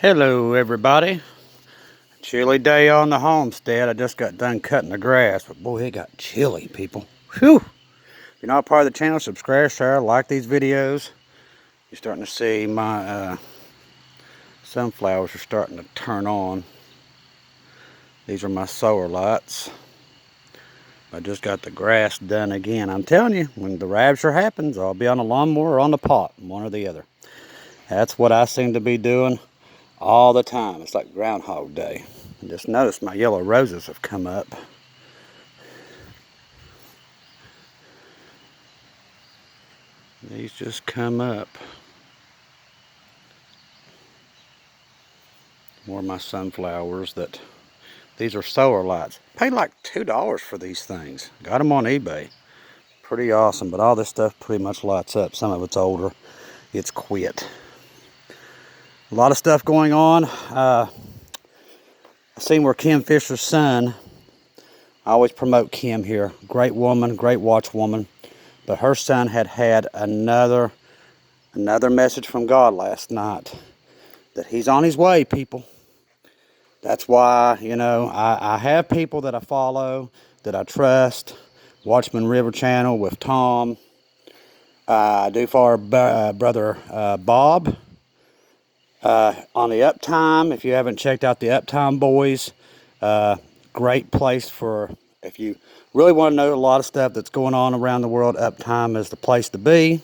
Hello everybody. Chilly day on the homestead. I just got done cutting the grass, but boy, it got chilly, people. Whew. If you're not part of the channel, subscribe, share, like these videos. You're starting to see my sunflowers are starting to turn on. These are my solar lights. I just got the grass done again. I'm telling you, when the rapture happens, I'll be on the lawnmower or on the pot, one or the other. That's what I seem to be doing all the time. It's like Groundhog Day. And just notice my yellow roses have come up. These just come up. More of my sunflowers that these are solar lights. Paid like $2 for these things. Got them on eBay. Pretty awesome, but all this stuff pretty much lights up. Some of it's older. It's quit. A lot of stuff going on. I seen where Kim Fisher's son, I always promote Kim here. Great woman, great watchwoman. But her son had another message from God last night. That he's on his way, people. That's why, you know, I have people that I follow, that I trust. Watchman River channel with Tom. I do follow brother Bob. On the Uptime, if you haven't checked out the Uptime boys, great place for, if you really want to know a lot of stuff that's going on around the world, Uptime is the place to be.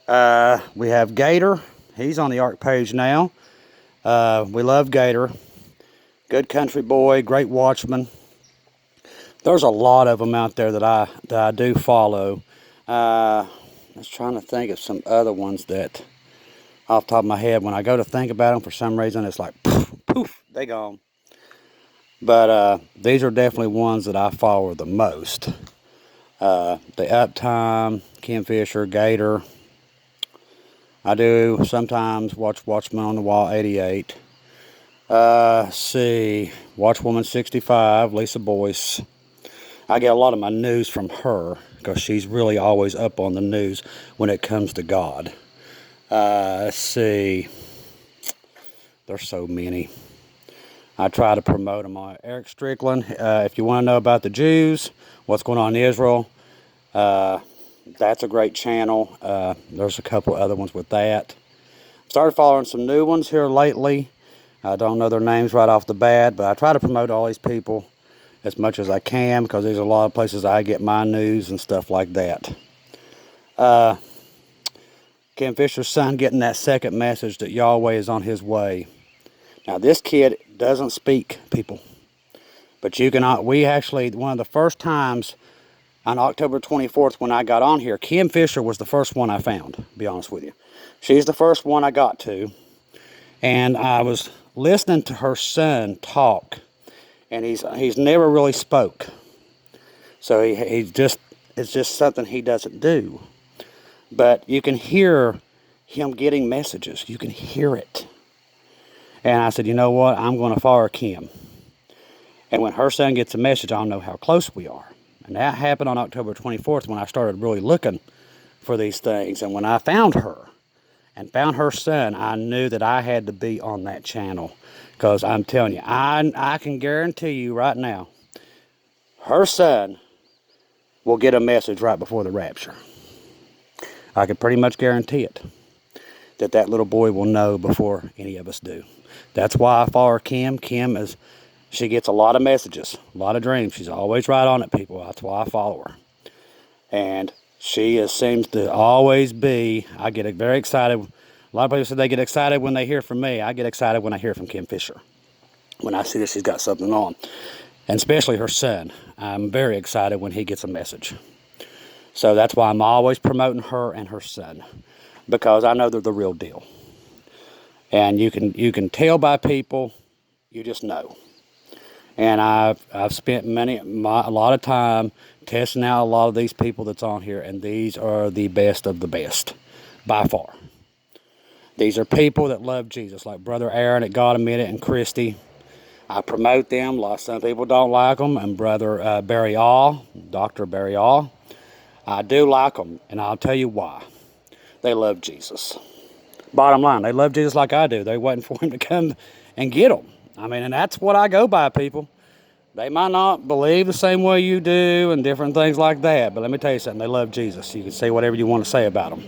We have Gator. He's on the ARC page now. We love Gator. Good country boy, great watchman. There's a lot of them out there that I do follow. I was trying to think of some other ones that, off the top of my head, when I go to think about them, for some reason, it's like, poof, poof, they gone. But these are definitely ones that I follow the most. The Uptime, Kim Fisher, Gator. I do sometimes watch Watchman on the Wall 88. See, Watchwoman 65, Lisa Boyce. I get a lot of my news from her because she's really always up on the news when it comes to God. Let's see. There's so many. I try to promote them on Eric Strickland. If you want to know about the Jews, what's going on in Israel, that's a great channel. There's a couple other ones with that. Started following some new ones here lately. I don't know their names right off the bat, but I try to promote all these people as much as I can because there's a lot of places I get my news and stuff like that. Kim Fisher's son getting that second message that Yahweh is on his way. Now this kid doesn't speak, people. But you can, we actually, one of the first times on October 24th when I got on here, Kim Fisher was the first one I found, to be honest with you. She's the first one I got to. And I was listening to her son talk. And he's never really spoke. So it's just something he doesn't do. But you can hear him getting messages. You can hear it. And I said, you know what? I'm going to follow Kim. And when her son gets a message, I'll know how close we are. And that happened on October 24th when I started really looking for these things. And when I found her and found her son, I knew that I had to be on that channel. Because I'm telling you, I can guarantee you right now, her son will get a message right before the rapture. I can pretty much guarantee it. That little boy will know before any of us do. That's why I follow Kim. Kim she gets a lot of messages, a lot of dreams. She's always right on it, people. That's why I follow her. And she seems to always be, I get very excited. A lot of people say they get excited when they hear from me. I get excited when I hear from Kim Fisher. When I see that she's got something on. And especially her son. I'm very excited when he gets a message. So that's why I'm always promoting her and her son. Because I know they're the real deal. And you can tell by people, you just know. And I've spent a lot of time testing out a lot of these people that's on here, and these are the best of the best, by far. These are people that love Jesus, like Brother Aaron at God A Minute and Christy. I promote them. Some people don't like them, and Brother Barry All, Dr. Barry All. I do like them, and I'll tell you why. They love Jesus. Bottom line, they love Jesus like I do. They're waiting for him to come and get them. I mean, and that's what I go by, people. They might not believe the same way you do and different things like that, but let me tell you something. They love Jesus. You can say whatever you want to say about them.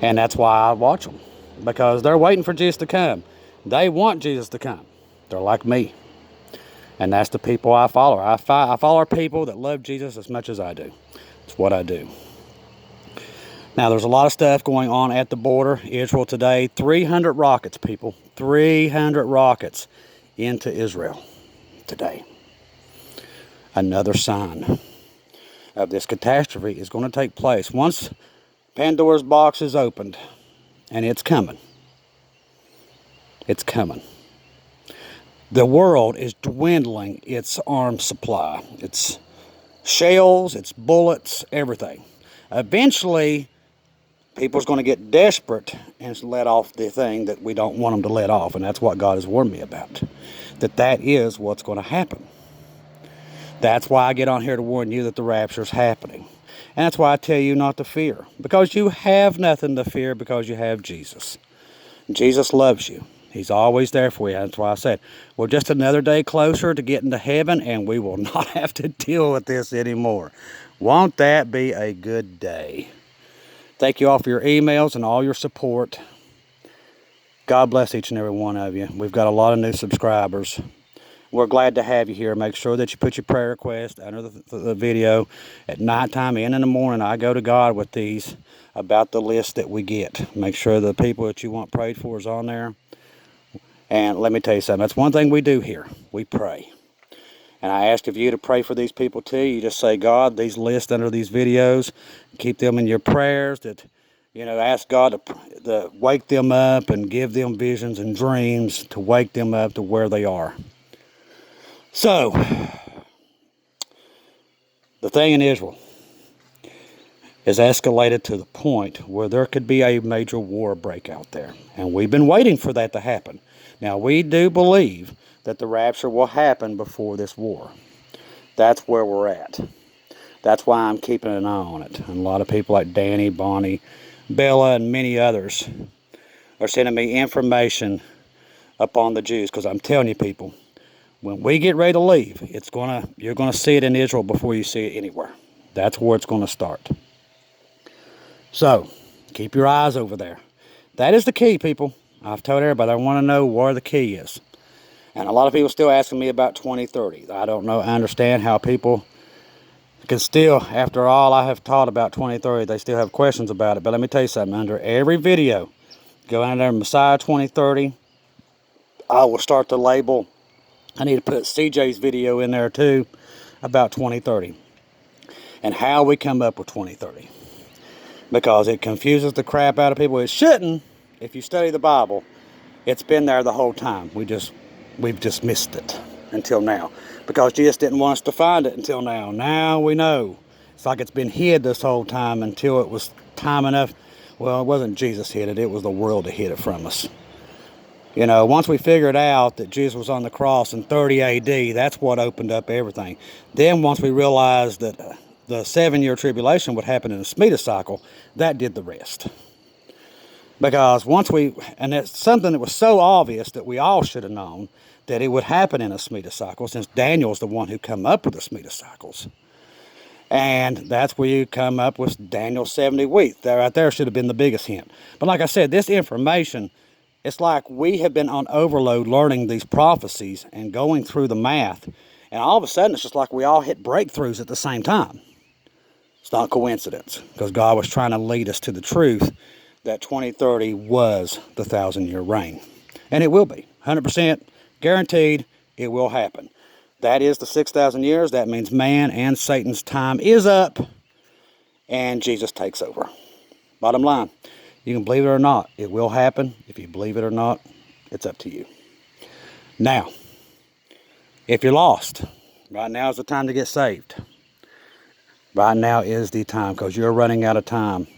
And that's why I watch them, because they're waiting for Jesus to come. They want Jesus to come. They're like me. And that's the people I follow. I follow people that love Jesus as much as I do. It's what I do. Now, there's a lot of stuff going on at the border. Israel today, 300 rockets, people. 300 rockets into Israel today. Another sign of this catastrophe is going to take place. Once Pandora's box is opened, and it's coming. It's coming. The world is dwindling its arms supply. Its shells, its bullets, everything. Eventually, people's going to get desperate and let off the thing that we don't want them to let off. And that's what God has warned me about. That is what's going to happen. That's why I get on here to warn you that the rapture is happening. And that's why I tell you not to fear. Because you have nothing to fear, because you have Jesus. Jesus loves you. He's always there for you. That's why I said, we're just another day closer to getting to heaven, and we will not have to deal with this anymore. Won't that be a good day? Thank you all for your emails and all your support. God bless each and every one of you. We've got a lot of new subscribers. We're glad to have you here. Make sure that you put your prayer request under the video. At nighttime and in the morning, I go to God with these about the list that we get. Make sure the people that you want prayed for is on there. And let me tell you something. That's one thing we do here. We pray. And I ask of you to pray for these people too. You just say, God, these lists under these videos, keep them in your prayers. That, ask God to wake them up and give them visions and dreams to wake them up to where they are. So, the thing in Israel is escalated to the point where there could be a major war break out there. And we've been waiting for that to happen. Now, we do believe that the rapture will happen before this war. That's where we're at. That's why I'm keeping an eye on it. And a lot of people like Danny, Bonnie, Bella, and many others are sending me information upon the Jews. Because I'm telling you, people, when we get ready to leave, you're going to see it in Israel before you see it anywhere. That's where it's going to start. So, keep your eyes over there. That is the key, people. I've told everybody I want to know where the key is. And a lot of people still asking me about 2030. I don't know. I understand how people can still, after all I have taught about 2030, they still have questions about it. But let me tell you something. Under every video, go under there, Messiah 2030, I will start to label. I need to put CJ's video in there too about 2030 and how we come up with 2030. Because it confuses the crap out of people. It shouldn't. If you study the Bible, it's been there the whole time. We've just missed it until now. Because Jesus didn't want us to find it until now. Now we know. It's like it's been hid this whole time until it was time enough. Well, it wasn't Jesus hid it. It was the world that hid it from us. Once we figured out that Jesus was on the cross in 30 AD, that's what opened up everything. Then once we realized that the 7-year tribulation would happen in a Shemitah cycle, that did the rest. Because and it's something that was so obvious that we all should have known that it would happen in a Shemitah cycle, since Daniel's the one who come up with the Shemitah cycles. And that's where you come up with Daniel's 70 weeks. That right there should have been the biggest hint. But like I said, this information, it's like we have been on overload learning these prophecies and going through the math. And all of a sudden, it's just like we all hit breakthroughs at the same time. It's not coincidence, because God was trying to lead us to the truth that 2030 was the 1,000-year reign. And it will be. 100% guaranteed it will happen. That is the 6,000 years. That means man and Satan's time is up, and Jesus takes over. Bottom line, you can believe it or not, it will happen. If you believe it or not, it's up to you. Now, if you're lost, right now is the time to get saved. Right now is the time, because you're running out of time.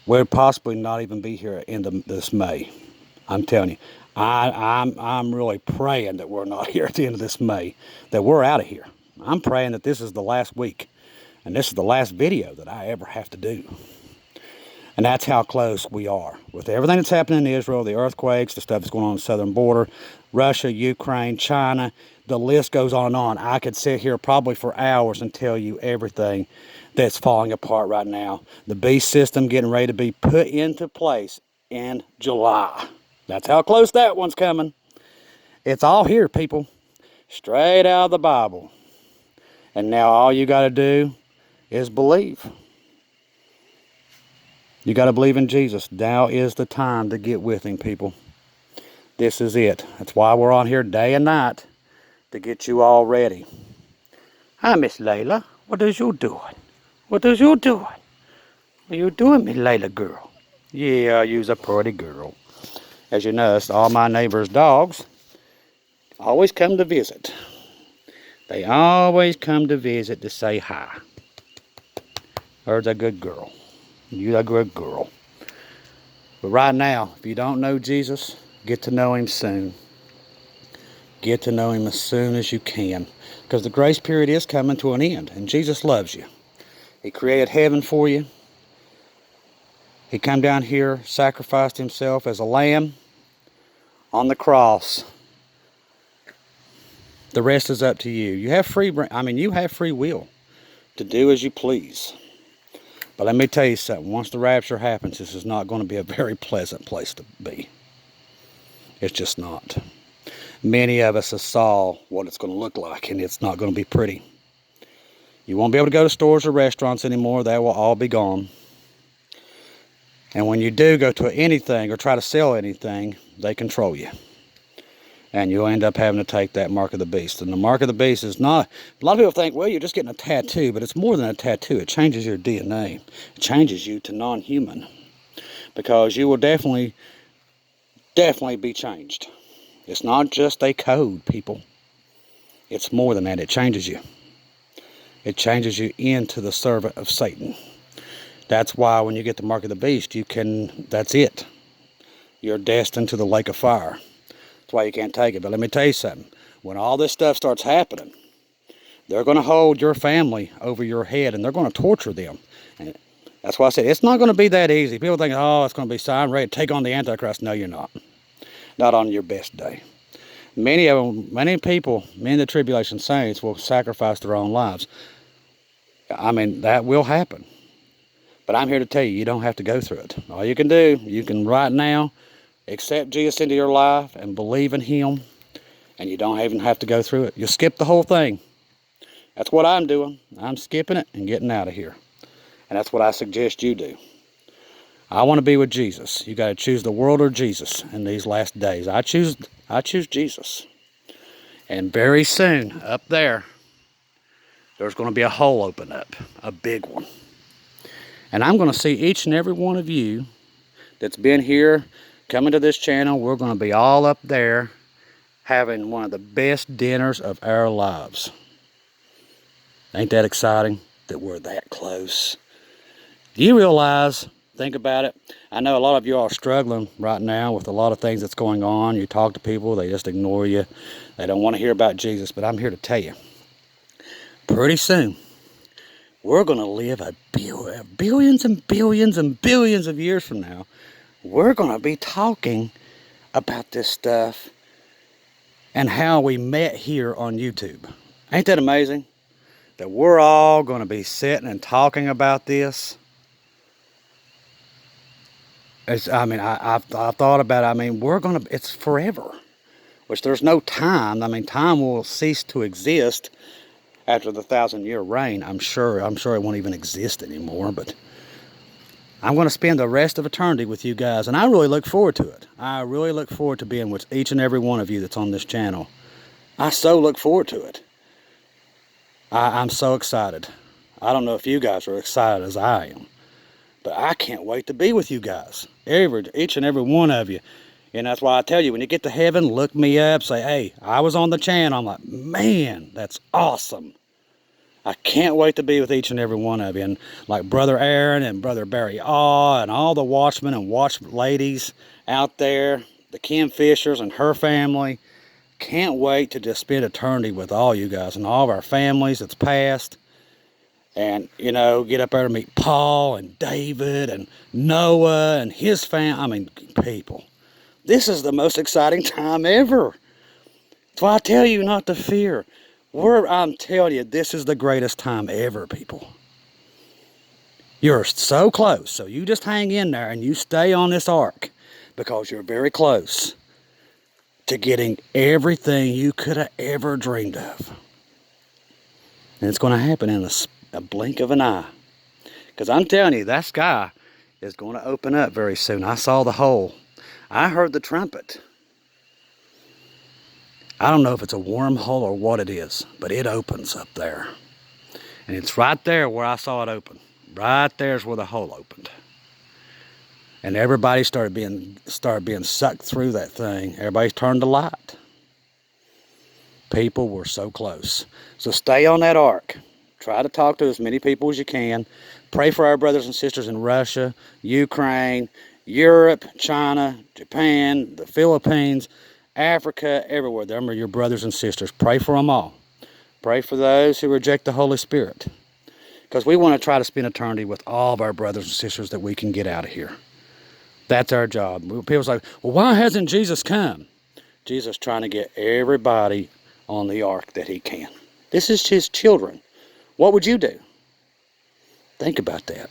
We'll possibly not even be here at the end of this May. I'm telling you. I'm really praying that we're not here at the end of this May. That we're out of here. I'm praying that this is the last week. And this is the last video that I ever have to do. And that's how close we are. With everything that's happening in Israel, the earthquakes, the stuff that's going on the southern border, Russia, Ukraine, China, the list goes on and on. I could sit here probably for hours and tell you everything that's falling apart right now. The beast system getting ready to be put into place in July. That's how close that one's coming. It's all here, people. Straight out of the Bible. And now all you got to do is believe. You got to believe in Jesus. Now is the time to get with him, people. This is it. That's why we're on here day and night, to get you all ready. Hi, Miss Layla. What is you doing? What is you doing? What you doing, Miss Layla girl? Yeah, you's a pretty girl. As you noticed, all my neighbors' dogs always come to visit. They always come to visit to say hi. There's a good girl. You're a good girl. But right now, if you don't know Jesus, get to know him soon. Get to know him as soon as you can. Because the grace period is coming to an end. And Jesus loves you. He created heaven for you. He came down here, sacrificed himself as a lamb on the cross. The rest is up to you. You have free will to do as you please. But let me tell you something. Once the rapture happens, this is not going to be a very pleasant place to be. It's just not. Many of us have saw what it's going to look like, and it's not going to be pretty. You won't be able to go to stores or restaurants anymore. That will all be gone. And when you do go to anything or try to sell anything, they control you. And you'll end up having to take that mark of the beast. And the mark of the beast is not... A lot of people think, well, you're just getting a tattoo. But it's more than a tattoo. It changes your DNA. It changes you to non-human. Because you will definitely be changed. It's not just a code, people. It's more than that. It changes you. It changes you into the servant of Satan. That's why when you get the mark of the beast, that's it. You're destined to the lake of fire. That's why you can't take it. But let me tell you something. When all this stuff starts happening, they're going to hold your family over your head, and they're going to torture them. And that's why I said it's not going to be that easy. People think, oh, it's going to be so I'm ready to take on the Antichrist. No, you're not. Not on your best day. Many people, many of the tribulation saints will sacrifice their own lives. I mean, that will happen. But I'm here to tell you, you don't have to go through it. All you can do, you can right now accept Jesus into your life and believe in him, and you don't even have to go through it. You'll skip the whole thing. That's what I'm doing. I'm skipping it and getting out of here. And that's what I suggest you do. I want to be with Jesus. You got to choose the world or Jesus in these last days. I choose Jesus. And very soon, up there's going to be a hole open up, a big one. And I'm going to see each and every one of you that's been here, coming to this channel. We're going to be all up there having one of the best dinners of our lives. Ain't that exciting that we're that close? Do you realize, think about it, I know a lot of you are struggling right now with a lot of things that's going on. You talk to people, they just ignore you. They don't want to hear about Jesus, but I'm here to tell you, pretty soon, we're going to live billions and billions and billions of years from now. We're going to be talking about this stuff and how we met here on YouTube. Ain't that amazing? That we're all going to be sitting and talking about this. I've thought about it. It's forever. Which there's no time. Time will cease to exist after the 1,000-year reign. I'm sure it won't even exist anymore. But I'm going to spend the rest of eternity with you guys. And I really look forward to it. I really look forward to being with each and every one of you that's on this channel. I so look forward to it. I'm so excited. I don't know if you guys are excited as I am. But I can't wait to be with you guys. Each and every one of you. And that's why I tell you, when you get to heaven, look me up. Say, hey, I was on the channel. I'm like, man, that's awesome. I can't wait to be with each and every one of you. And like Brother Aaron and Brother Barry Awe and all the watchmen and watch ladies out there. The Kim Fishers and her family. Can't wait to just spend eternity with all you guys and all of our families that's passed. and, you know, get up there to meet Paul and David and Noah and his family. I mean, people. This is the most exciting time ever. That's why I tell you not to fear. I'm telling you, this is the greatest time ever, people. You're so close, so you just hang in there and you stay on this ark because you're very close to getting everything you could have ever dreamed of. And it's going to happen in a blink of an eye. Because I'm telling you, that sky is going to open up very soon. I saw the hole. I heard the trumpet. I don't know if it's a wormhole or what it is, but it opens up there. And it's right there where I saw it open. Right there's where the hole opened. And everybody started being sucked through that thing. Everybody turned the light. People were so close. So stay on that ark. Try to talk to as many people as you can. Pray for our brothers and sisters in Russia, Ukraine, Europe, China, Japan, the Philippines, Africa, everywhere. Them are your brothers and sisters. Pray for them all. Pray for those who reject the Holy Spirit. Because we want to try to spend eternity with all of our brothers and sisters that we can get out of here. That's our job. People say, well, why hasn't Jesus come? Jesus is trying to get everybody on the ark that he can. This is his children. What would you do? Think about that.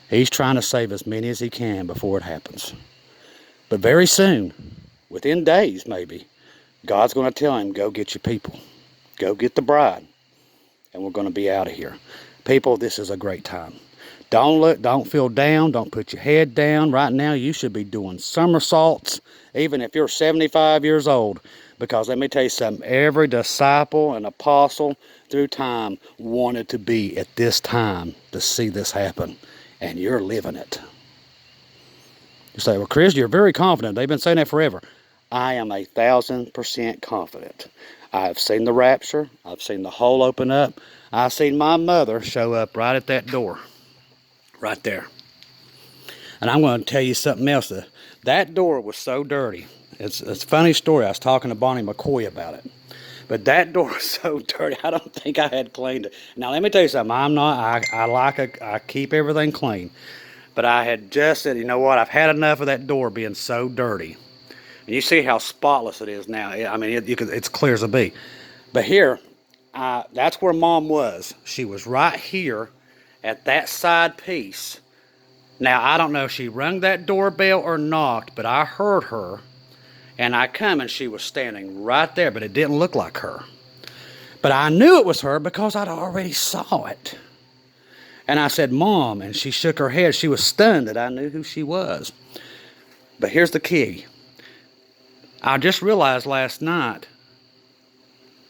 He's trying to save as many as he can before it happens. But very soon, within days maybe, God's going to tell him, go get your people. Go get the bride. And we're going to be out of here. People, this is a great time. Don't feel down. Don't put your head down. Right now, you should be doing somersaults, even if you're 75 years old. Because let me tell you something, every disciple and apostle through time wanted to be at this time to see this happen. And you're living it. You say, well, Chris, you're very confident. They've been saying that forever. I am 1,000% confident. I have seen the rapture. I've seen the hole open up. I've seen my mother show up right at that door. Right there. And I'm going to tell you something else. That door was so dirty. It's a funny story. I was talking to Bonnie McCoy about it. But that door was so dirty, I don't think I had cleaned it. Now, let me tell you something. I keep everything clean. But I had just said, you know what? I've had enough of that door being so dirty. And you see how spotless it is now. I mean, it's clear as a bee. But here, that's where Mom was. She was right here at that side piece. Now, I don't know if she rung that doorbell or knocked, but I heard her. And I come and she was standing right there, but it didn't look like her. But I knew it was her because I'd already saw it. And I said, Mom, and she shook her head. She was stunned that I knew who she was. But here's the key. I just realized last night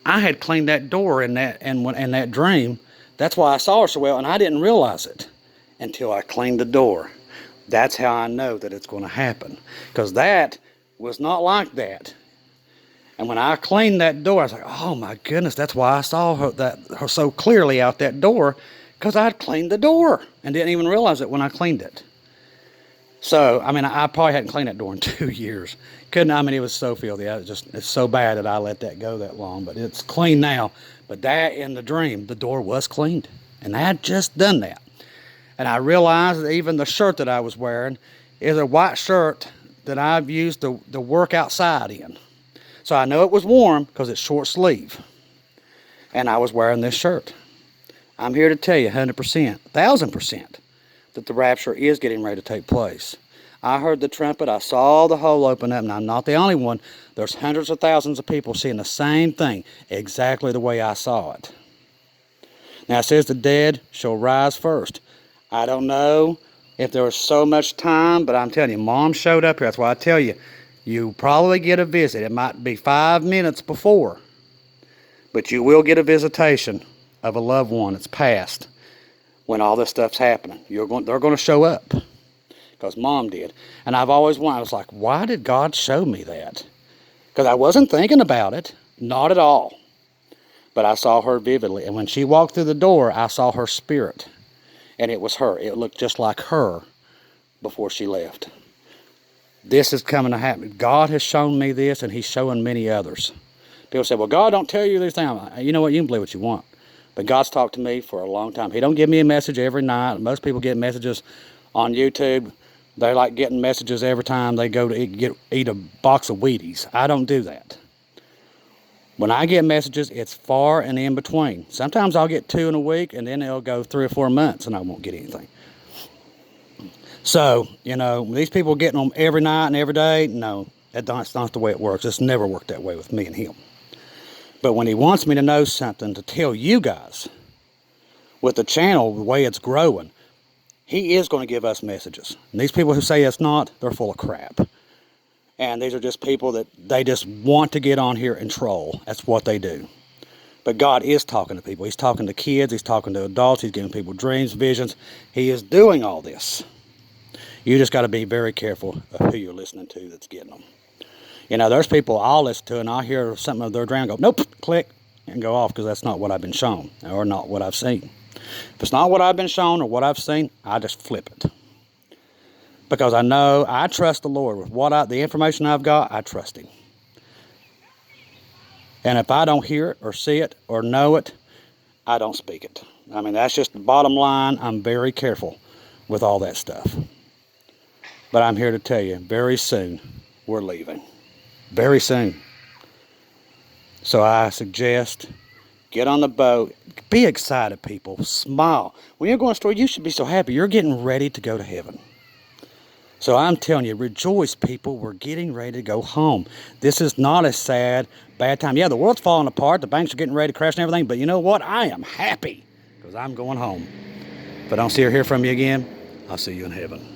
I had cleaned that door in that dream. That's why I saw her so well, and I didn't realize it until I cleaned the door. That's how I know that it's going to happen. Because that was not like that. And when I cleaned that door, I was like, oh my goodness, that's why I saw her so clearly out that door, because I had cleaned the door and didn't even realize it when I cleaned it. So, I mean, I probably hadn't cleaned that door in 2 years. It was so filthy. It's so bad that I let that go that long, but it's clean now. But that, in the dream, the door was cleaned. And I had just done that. And I realized that even the shirt that I was wearing is a white shirt that I've used to work outside in. So I know it was warm because it's short sleeve. And I was wearing this shirt. I'm here to tell you 100%, 1,000%, that the rapture is getting ready to take place. I heard the trumpet. I saw the hole open up, and I'm not the only one. There's hundreds of thousands of people seeing the same thing exactly the way I saw it. Now it says the dead shall rise first. I don't know if there was so much time, but I'm telling you, Mom showed up here. That's why I tell you, you probably get a visit. It might be 5 minutes before, but you will get a visitation of a loved one that's passed when all this stuff's happening. They're going to show up because Mom did. And I've always wondered, I was like, why did God show me that? Because I wasn't thinking about it, not at all. But I saw her vividly. And when she walked through the door, I saw her spirit. And it was her. It looked just like her before she left. This is coming to happen. God has shown me this, and he's showing many others. People say, well, God don't tell you these things. You know what? You can believe what you want. But God's talked to me for a long time. He don't give me a message every night. Most people get messages on YouTube. They like getting messages every time they go to eat a box of Wheaties. I don't do that. When I get messages, it's far and in between. Sometimes I'll get 2 in a week, and then it'll go 3 or 4 months, and I won't get anything. So, these people getting them every night and every day, no, that's not the way it works. It's never worked that way with me and him. But when he wants me to know something, to tell you guys, with the channel, the way it's growing, he is going to give us messages. And these people who say it's not, they're full of crap. And these are just people that they just want to get on here and troll. That's what they do. But God is talking to people. He's talking to kids. He's talking to adults. He's giving people dreams, visions. He is doing all this. You just got to be very careful of who you're listening to that's getting them. There's people I'll listen to and I'll hear something of their dream and go, nope, click, and go off because that's not what I've been shown or not what I've seen. If it's not what I've been shown or what I've seen, I just flip it. Because I know I trust the Lord with the information I've got. I trust Him. And if I don't hear it or see it or know it, I don't speak it. I mean, that's just the bottom line. I'm very careful with all that stuff. But I'm here to tell you, very soon we're leaving. Very soon. So I suggest get on the boat. Be excited, people. Smile. When you're going to a store, you should be so happy. You're getting ready to go to heaven. So I'm telling you, rejoice, people. We're getting ready to go home. This is not a sad, bad time. Yeah, the world's falling apart. The banks are getting ready to crash and everything. But you know what? I am happy because I'm going home. If I don't see or hear from you again, I'll see you in heaven.